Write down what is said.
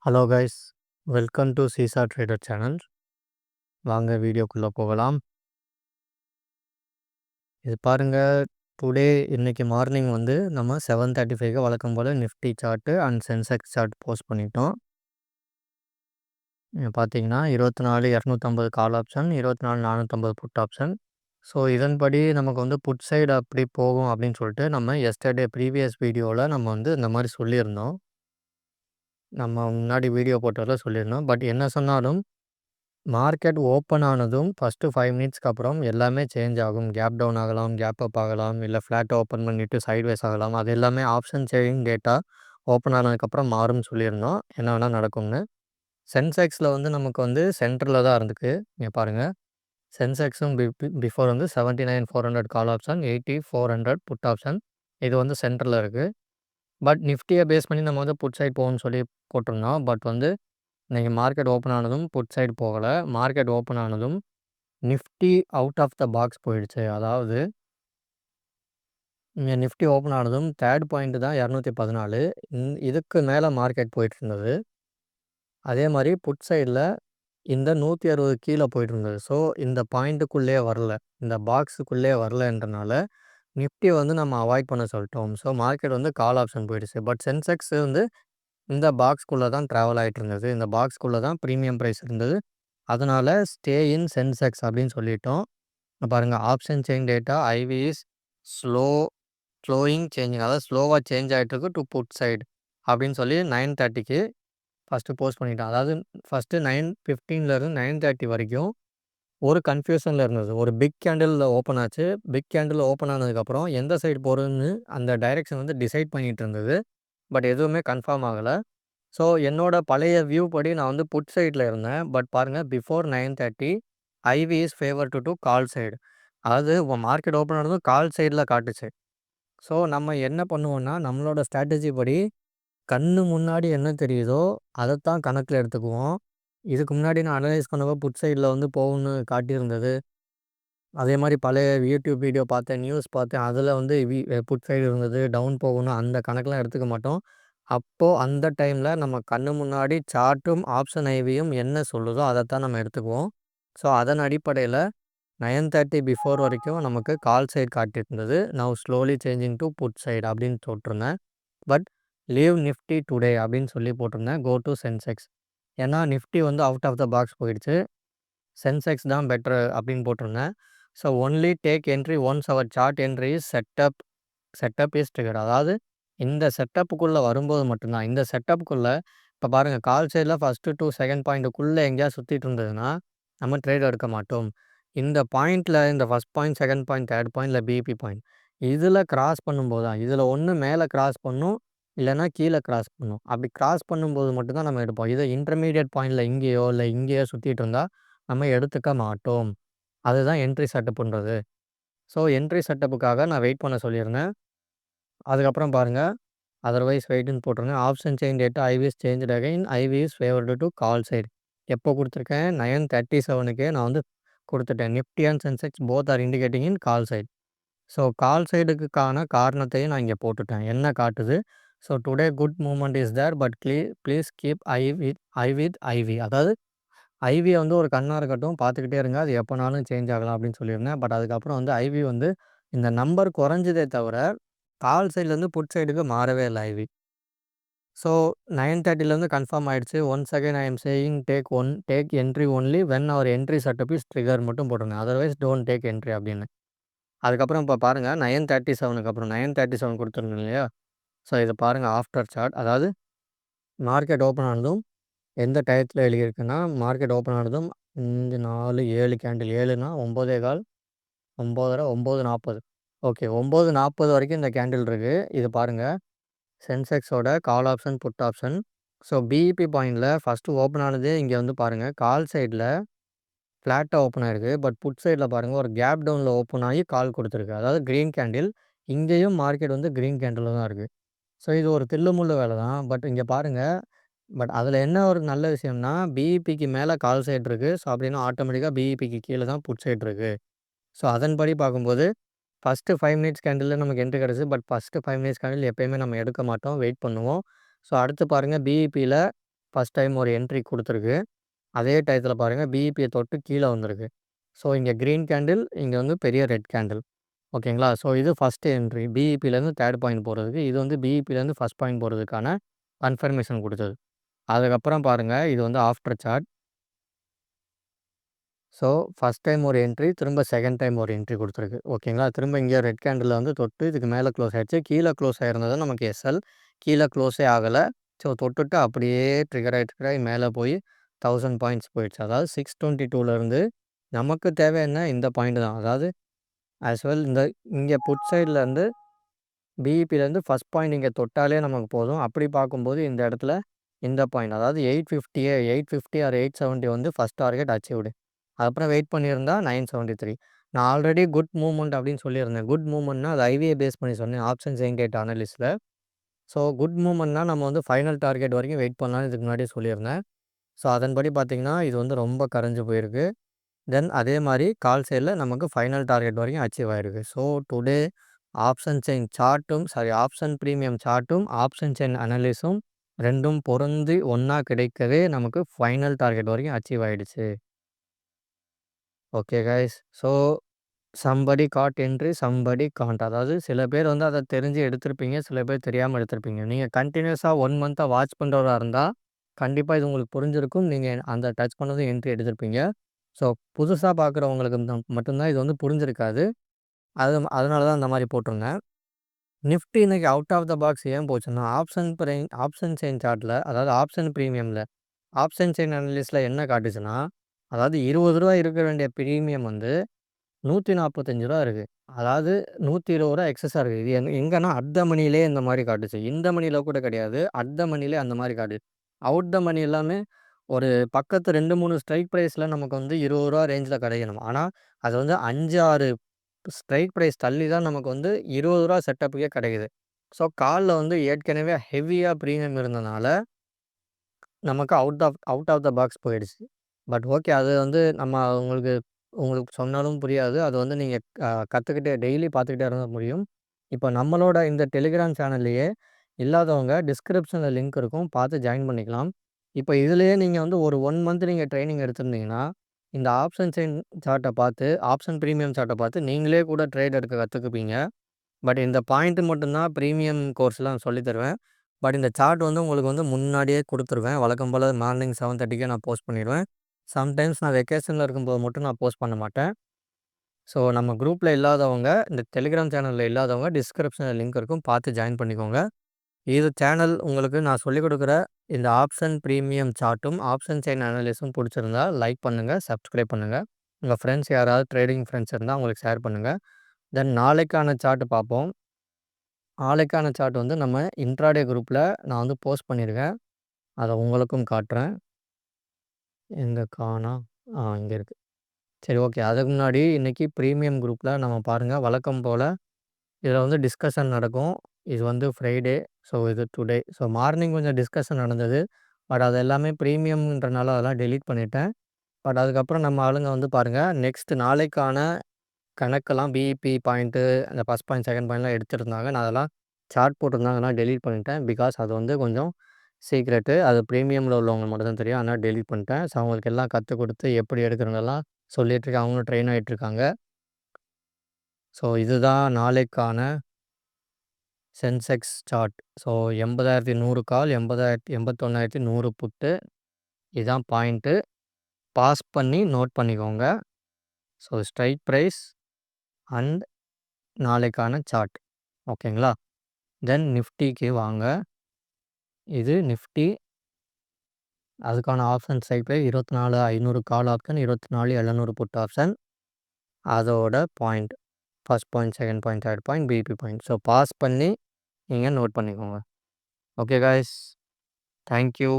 Hello guys, welcome to seesaw trader channel. வாங்க வீடியோக்குள்ளே போகலாம். இது பாருங்க, இன்னைக்கு மார்னிங் வந்து நம்ம 7:35க்கு வழக்கம் போல் Nifty chart and Sensex chart post பண்ணிட்டோம். பார்த்தீங்கன்னா 24,250 call option, 24,450 put option. So இதன்படி நமக்கு வந்து புட் சைடு அப்படி போகும் அப்படின்னு சொல்லிட்டு நம்ம எஸ்டர்டே ப்ரீவியஸ் வீடியோவில் நம்ம வந்து இந்த மாதிரி சொல்லியிருந்தோம். நம்ம முன்னாடி வீடியோ போட்டதில் சொல்லியிருந்தோம். பட் என்ன சொன்னாலும் மார்க்கெட் ஓப்பன் ஆனதும் ஃபஸ்ட்டு 5 மினிட்ஸ்க்கு அப்புறம் எல்லாமே சேஞ்ச் ஆகும். கேப் டவுன் ஆகலாம், கேப் அப் ஆகலாம், இல்லை ஃப்ளாட் ஓப்பன் பண்ணிவிட்டு சைட்வேஸ் ஆகலாம். அது எல்லாமே ஆப்ஷன் சேவிங் டேட்டா ஓப்பன் ஆனதுக்கப்புறம் மாறும்னு சொல்லியிருந்தோம். என்ன வேணால் நடக்கும்னு. சென்செக்ஸில் வந்து நமக்கு வந்து சென்டரில் தான் இருந்துக்கு. இங்கே பாருங்கள், சென்செக்ஸும் பிஃபோர் வந்து 79,400 கால் ஆப்ஷன், 80,400 புட் ஆப்ஷன். இது வந்து சென்டரில் இருக்குது. பட் நிஃப்டியை பேஸ் பண்ணி நம்ம வந்து புட் சைட் போகணும்னு சொல்லி போட்டிருந்தோம். பட் வந்து இன்றைக்கி மார்க்கெட் ஓப்பன் ஆனதும் புட் சைடு போகலை. மார்க்கெட் ஓப்பன் ஆனதும் Nifty out of the box போயிடுச்சு. அதாவது இங்கே நிஃப்டி ஓப்பன் ஆனதும் தேர்ட் பாயிண்ட் தான் 214. இதுக்கு மேலே மார்க்கெட் போயிட்டு இருந்தது. அதே மாதிரி புட் சைடில் இந்த 160 கீழே போயிட்டு இருந்தது. ஸோ இந்த பாயிண்ட்டுக்குள்ளே வரல, இந்த பாக்ஸுக்குள்ளே வரலன்றனால நிஃப்டி வந்து நம்ம அவாய்ட் பண்ண சொல்லிட்டோம். ஸோ மார்க்கெட் வந்து கால் ஆப்ஷன் போயிடுச்சு. பட் சென்செக்ஸ் வந்து இந்த பாக்ஸ்குள்ளே தான் ட்ராவல் ஆகிட்டு இருந்தது. இந்த பாக்ஸ்குள்ளே தான் ப்ரீமியம் ப்ரைஸ் இருந்தது. அதனால் ஸ்டே இன் சென்செக்ஸ் அப்படின்னு சொல்லிட்டோம். பாருங்கள், option change data IV is slowing changing, அதாவது ஸ்லோவாக சேஞ்ச் ஆகிட்டுருக்கு டு புட் சைடு அப்படின்னு சொல்லி 9:30க்கு ஃபஸ்ட்டு போஸ்ட் பண்ணிட்டோம். அதாவது ஃபஸ்ட்டு 9:15 9:30 வரைக்கும் ஒரு கன்ஃபியூஷனில் இருந்தது. ஒரு பிக் கேண்டிலில் ஓப்பன் ஆச்சு. பிக் கேண்டில் ஓப்பன் ஆனதுக்கப்புறம் எந்த சைடு போகிறதுன்னு அந்த டைரெக்ஷன் வந்து டிசைட் பண்ணிகிட்டு இருந்தது. பட் எதுவுமே கன்ஃபார்ம் ஆகலை. ஸோ என்னோட பழைய வியூ படி நான் வந்து புட் சைடில் இருந்தேன். பட் பாருங்கள், before 9:30 IV is favour to call side. அதாவது மார்க்கெட் ஓப்பன் ஆனதும் கால் சைடில் காட்டுச்சு. ஸோ நம்ம என்ன பண்ணுவோன்னா, நம்மளோட ஸ்ட்ராட்டஜி படி கண்ணு முன்னாடி என்ன தெரியுதோ அதைத்தான் கணக்கில் எடுத்துக்குவோம். இதுக்கு முன்னாடி நான் அனலைஸ் பண்ணப்போ புட் சைடில் வந்து போகும்னு காட்டியிருந்தது. அதே மாதிரி பழைய யூடியூப் வீடியோ பார்த்தேன், நியூஸ் பார்த்தேன். அதில் வந்து புட் சைடு இருந்தது, டவுன் போகணும், அந்த கணக்கெலாம் எடுத்துக்க மாட்டோம். அப்போது அந்த டைமில் நம்ம கண்ணு முன்னாடி சார்ட்டும் ஆப்ஷன் ஐவியும் என்ன சொல்லுதோ அதைத்தான் நம்ம எடுத்துக்குவோம். ஸோ அதன் அடிப்படையில் 9:30 பிஃபோர் வரைக்கும் நமக்கு கால் சைடு காட்டியிருந்தது. Now slowly changing to put side அப்படின்னு போட்டிருந்தேன். பட் லீவ் நிஃப்டி டுடே அப்படின்னு சொல்லி போட்டிருந்தேன். Go to Sensex. ஏன்னா நிஃப்டி வந்து அவுட் ஆஃப் த பாக்ஸ் போயிடுச்சு, சென்செக்ஸ் தான் பெட்டர் அப்படின்னு போட்டிருந்தேன். So only take entry once our chart entry is setup is triggered. அதாவது இந்த செட்டப்புக்குள்ளே வரும்போது மட்டும்தான். இந்த செட்டப்புக்குள்ளே இப்போ பாருங்கள், கால் சைடில் ஃபஸ்ட்டு டு செகண்ட் பாயிண்ட்டுக்குள்ளே எங்கேயாவது சுற்றிட்டு இருந்ததுன்னா நம்ம ட்ரேட் எடுக்க மாட்டோம். இந்த பாயிண்டில், இந்த first point, second point, third point, இல்லை பிபி பாயிண்ட், இதில் கிராஸ் பண்ணும்போது தான், இதில் ஒன்று மேலே கிராஸ் பண்ணும், இல்லைனா கீழே கிராஸ் பண்ணும். அப்படி கிராஸ் பண்ணும்போது மட்டும்தான் நம்ம எடுப்போம். இதை இன்டர்மீடியட் பாயிண்டில் இங்கேயோ இல்லை இங்கேயோ சுற்றிட்டு இருந்தால் நம்ம எடுத்துக்க மாட்டோம். அதுதான் என்ட்ரி செட்டப்புன்றது. ஸோ என்ட்ரி செட்டப்புக்காக நான் வெயிட் பண்ண சொல்லியிருந்தேன். அதுக்கப்புறம் பாருங்கள், அதர்வைஸ் வெயிட்னு போட்டிருங்க. Option change data IV is changed again, IV is favoured to call side. எப்போ கொடுத்துருக்கேன்? 9:37க்கே நான் வந்து கொடுத்துட்டேன். Nifty and Sensex both are indicating in call side. So call சைடுக்கான காரணத்தையும் நான் இங்கே போட்டுட்டேன். என்ன காட்டுது? So today good movement is there, but please keep eye with IV. அதாவது ஐவியை வந்து ஒரு கண்ணாக இருக்கட்டும், பார்த்துக்கிட்டே இருங்க, அது எப்போனாலும் சேஞ்ச் ஆகலாம் அப்படின்னு சொல்லியிருந்தேன். பட் அதுக்கப்புறம் வந்து ஐவி வந்து இந்த நம்பர் குறைஞ்சதே தவிர கால் சைட்லேருந்து புட் சைடுக்கு மாறவே இல்லை ஐவி. ஸோ 9:30லேருந்து கன்ஃபார்ம் ஆகிடுச்சு. Once again I am saying take entry only when our entry setup is trigger மட்டும் போட்டிருந்தேன். அதர்வைஸ் டோன்ட் டேக் என்ட்ரி அப்படின்னு. அதுக்கப்புறம் இப்போ பாருங்கள், 9:37க்கு அப்புறம் 9:37 கொடுத்துருந்தேன் இல்லையா? ஸோ இதை பாருங்கள், ஆஃப்டர் சார்ட். அதாவது மார்க்கெட் ஓப்பன் ஆனதும் எந்த டயத்தில் எழுதியிருக்குன்னா, மார்க்கெட் ஓப்பன் ஆனதும் 5, 4, 7 கேண்டில். 7னா 9:15, 9:30, 9:40. ஓகே, 9:40 வரைக்கும் இந்த கேண்டில் இருக்குது. இது பாருங்கள், சென்செக்ஸோட call option, put option. So BEP பாயிண்டில் ஃபஸ்ட்டு ஓப்பன் ஆனது இங்கே வந்து பாருங்கள், கால் சைடில் ஃப்ளாட்டாக ஓப்பன் ஆகிருக்கு. பட் புட் சைடில் பாருங்கள், ஒரு கேப் டவுனில் ஓப்பன் ஆகி கால் கொடுத்துருக்கு. அதாவது க்ரீன் கேண்டில். இங்கேயும் மார்க்கெட் வந்து க்ரீன் கேண்டில் தான் இருக்குது. ஸோ இது ஒரு தில்லுமுள்ளு வேலை தான். பட் இங்கே பாருங்கள், பட் அதில் என்ன ஒரு நல்ல விஷயம்னா, பிஇபிக்கு மேலே கால் சைடு இருக்குது. ஸோ அப்படின்னா ஆட்டோமேட்டிக்காக பிஇபிக்கு கீழே தான் புட் சைடு இருக்குது. ஸோ அதன்படி பார்க்கும்போது ஃபஸ்ட்டு 5 மினிட்ஸ் கேண்டிலில் நமக்கு என்ட்ரி கிடச்சி. பட் ஃபஸ்ட்டு 5 மினிட்ஸ் கேண்டில் எப்போயுமே நம்ம எடுக்க மாட்டோம், வெயிட் பண்ணுவோம். ஸோ அடுத்து பாருங்கள், பிஇபியில் ஃபர்ஸ்ட் டைம் ஒரு என்ட்ரி குடுத்துருக்கு. அதே டயத்துல பாருங்க பிஇபிய தொட்டு கீழ வந்திருக்கு. ஸோ, இங்க கிரீன் கேண்டில், இங்க வந்து பெரிய ரெட் கேண்டில். ஓகேங்களா? ஸோ, இது ஃபர்ஸ்ட் என்ட்ரி. பிஇபிலேருந்து 3 பாயிண்ட் போறதுக்கு. இது வந்து பிஇபிலேருந்து ஃபர்ஸ்ட் பாயிண்ட் போறதுக்கான கன்ஃபர்மேஷன் குடுத்தது. அதுக்கப்புறம் பாருங்க, இது வந்து after chart. So, first time ஒரு என்ட்ரி, திரும்ப செகண்ட் டைம் ஒரு என்ட்ரி குடுத்துருக்கு. ஓகேங்களா? திரும்ப இங்க ரெட் கேண்டில்ல வந்து தொட்டு இதுக்கு மேல க்ளோஸ் ஆயிடுச்சு. கீழ க்ளோஸ் ஆயிருந்தது நமக்கு எஸ்எல். கீழ க்ளோஸே ஆகல. ஸோ, தொட்டுட்டு அப்படியே ட்ரிகர் ஆயி மேல போய் 1000 பாயிண்ட்ஸ் போயிடுச்சு. அதாவது 622லேருந்து நமக்கு தேவை என்ன? இந்த பாயிண்ட் தான். அதாவது ஆஸ் வெல் இந்த இங்க புட் சைட்லேருந்து பிஇபிலேருந்து ஃபர்ஸ்ட் பாயிண்ட் இங்க தொட்டாலே நமக்கு போதும். அப்படி பார்க்கும்போது இந்த இடத்துல இந்த பாயிண்ட் அதாவது 850 ஆர் 870 வந்து ஃபர்ஸ்ட் டார்கெட் அச்சீவ்டு. அதுக்கப்புறம் வெயிட் பண்ணியிருந்தா 973. நான் ஆல்ரெடி குட் மூவ்மெண்ட் அப்படின்னு சொல்லியிருந்தேன். குட் மூவ்மெண்ட்னா அது ஐவியை பேஸ் பண்ணி சொன்னேன். ஆப்ஷன் செயின் கேட் அனலிஸ்ட்ல. ஸோ, குட் மூவ்மெண்ட்னா நம்ம வந்து ஃபைனல் டார்கெட் வரைக்கும் வெயிட் பண்ணலாம்னு இதுக்கு முன்னாடியே சொல்லியிருந்தேன். ஸோ, அதன்படி பார்த்தீங்கன்னா, இது வந்து ரொம்ப கரைஞ்சு போயிருக்கு. தென் அதே மாரி கால் சைட்ல நமக்கு ஃபைனல் டார்கெட் வரைக்கும் அச்சீவ் ஆயிருக்கு. ஸோ, டுடே ஆப்ஷன் செயின் சார்ட்டும் ஆப்ஷன் பிரீமியம் சார்ட்டும், ஆப்ஷன் செயின் அனலிஸும் 2ம் பொருந்தி ஒண்ணா கிடைக்கவே நமக்கு ஃபைனல் டார்கெட் வரைக்கும் அச்சீவ் ஆயிடுச்சு. Okay guys. So, somebody got entry, somebody can't. அதாவது சில பேர் வந்து அத தெரிஞ்சு எடுத்திருப்பீங்க. சில பேர் தெரியாம எடுத்திருப்பீங்க. நீங்க கன்டினியூஸா 1 மந்த்தா வாட்ச் பண்றவரா இருந்தா, கண்டிப்பா இது உங்களுக்கு புரிஞ்சிருக்கும். நீங்க அந்த டச் பண்ணதும் என்ட்ரி எடுத்திருப்பீங்க. ஸோ, புதுசா பார்க்குறவங்களுக்கு மட்டும் தான் இது வந்து புரிஞ்சிருக்காது. அதனால தான் அந்த மாரி போட்டிருந்தேன். நிஃப்டி இன்னைக்கு அவுட் ஆஃப் த பாக்ஸ் ஏன் போச்சுன்னா, ஆப்ஷன் செயின் சார்ட்ல அதாவது ஆப்ஷன் பிரீமியம்ல ஆப்ஷன் செயின் அனலிஸ்ட்ல என்ன காட்டுச்சுன்னா, அதாவது ரூ. 20 இருக்க வேண்டிய பிரீமியம் வந்து ரூ. 145 இருக்கு. அதாவது ரூ. 120 எக்ஸஸா இருக்கு. இது எங்கன்னா அட் த மனிலயே இந்த மாரி காட்டுச்சு. இந்த மனில கூட கிடையாது. அட் த மனிலே அந்த மாரி காட்டுது. அவுட் த மனி எல்லாமே ஒரு பக்கத்து 2, 3 ஸ்ட்ரைக் பிரைஸ்ல நமக்கு வந்து ரூ. 20 ரேஞ்ச்ல கிடைக்கணும். ஆனா, அது வந்து 5, 6 ஸ்ட்ரைக் பிரைஸ் தள்ளி தான் நமக்கு வந்து ரூ. 20 செட்டப்புக்கே கிடைக்குது. ஸோ, கால்ல வந்து ஏற்கனவே ஹெவியா பிரீமியம் இருந்தனால நமக்கு அவுட் ஆஃப் த பாக்ஸ் போயிடுச்சு. But okay. அது வந்து நம்ம உங்களுக்கு உங்களுக்கு சொன்னாலும் புரியாது. அது வந்து நீங்க கத்துக்கிட்டு டெய்லி பார்த்துக்கிட்டே இருந்தா முடியும். இப்ப நம்மளோட இந்த டெலிகிராம் சேனல்லயே இல்லாதவங்க டிஸ்கிரிப்ஷன்ல லிங்க் இருக்கும். பார்த்து ஜாயின் பண்ணிக்கலாம். இப்ப இதிலேயே நீங்க வந்து ஒரு 1 மந்த் நீங்க ட்ரெய்னிங் எடுத்திருந்தீங்கன்னா, இந்த ஆப்ஷன் செயின் சார்ட்ட பார்த்து, ஆப்ஷன் பிரீமியம் சார்ட்ட பார்த்து நீங்களே கூட ட்ரேட் எடுக்க கத்துக்குப்பீங்க. பட் இந்த பாயிண்ட் மட்டும் தான் பிரீமியம் கோர்ஸ்ல நான் சொல்லி தருவேன். பட் இந்த சார்ட் வந்து உங்களுக்கு வந்து முன்னாடியே குடுத்துருவேன். வழக்கம் போல மார்னிங் 7:30க்கே நான் போஸ்ட் பண்ணிருவேன். சம்டைம்ஸ் நான் வெக்கேஷன்ல இருக்கும்போது மட்டும் நான் போஸ்ட் பண்ண மாட்டேன். ஸோ, நம்ம குரூப்ல இல்லாதவங்க, இந்த டெலிகிராம் சேனல்ல இல்லாதவங்க டிஸ்கிரிப்ஷன்ல லிங்க் இருக்கும். பார்த்து ஜாயின் பண்ணிக்கோங்க. இது சேனல் உங்களுக்கு நான் சொல்லிக் குடுக்குற இந்த ஆப்ஷன் பிரீமியம் சார்ட்டும், ஆப்ஷன் செயின் அனலிஸும் புடிச்சிருந்தா லைக் பண்ணுங்க, சப்ஸ்கிரைப் பண்ணுங்க. உங்க ஃப்ரெண்ட்ஸ் யாராவது ட்ரேடிங் ஃப்ரெண்ட்ஸ் இருந்தா அவங்களுக்கு ஷேர் பண்ணுங்க. தென் நாளைக்கான சார்ட் பார்ப்போம். நாளைக்கான சார்ட் வந்து நம்ம இன்ட்ராடே குரூப்ல நான் வந்து போஸ்ட் பண்ணியிருக்கேன். அத உங்களுக்கும் காட்டுறேன். எங்க காணோம்? இங்க இருக்கு. சரி, ஓகே. அதுக்கு முன்னாடி இன்னைக்கு பிரீமியம் குரூப்ல நம்ம பாருங்க வழக்கம் போல இதில வந்து டிஸ்கஷன் நடக்கும். இது வந்து ஃப்ரைடே. ஸோ, இது டுடே. ஸோ, மார்னிங் கொஞ்சம் டிஸ்கஷன் நடந்தது. பட் அது எல்லாமே பிரீமியம்ன்றனால அதெல்லாம் டெலீட் பண்ணிட்டேன். பட் அதுக்கப்புறம் நம்ம ஆளுங்க வந்து பாருங்க, நெக்ஸ்ட் நாளைக்கான கணக்கெல்லாம் பிஇபி பாயிண்ட்டு, அந்த ஃபர்ஸ்ட் பாயிண்ட், செகண்ட் பாயிண்ட்லாம் எடுத்திருந்தாங்க. நான் அதெல்லாம் சார்ட் போட்டிருந்தாங்க. அதெல்லாம் டெலீட் பண்ணிட்டேன். பிகாஸ் அது வந்து கொஞ்சம் சீக்ரெட்டு. அது பிரீமியம்ல உள்ளவங்களுக்கு மட்டும் தான் தெரியும். அதனால டெலீட் பண்ணிட்டேன். ஸோ, அவங்களுக்கு எல்லாம் கத்துக் குடுத்து எப்படி எடுக்கிறதுலாம் சொல்லிட்டுருக்கேன். அவங்களும் ட்ரெயின் ஆயிட்டுருக்காங்க. ஸோ, இதுதான் நாளைக்கான Sensex chart. So, 80,100 call, 81,100 put. இதான் பாயிண்ட்டு. பாஸ் பண்ணி நோட் பண்ணிக்கோங்க. ஸோ, ஸ்ட்ரைக் பிரைஸ் அண்ட் நாளைக்கான சார்ட். ஓகேங்களா? தென் நிஃப்டிக்கு வாங்க. இது நிஃப்டி. அதுக்கான option strike price 24,500 call option, 24,700 put option. அதோட point. First point, second point, third point, BP point. So, pause பண்ணி நீங்க நோட் பண்ணிக்கோங்க. Okay guys. Thank you.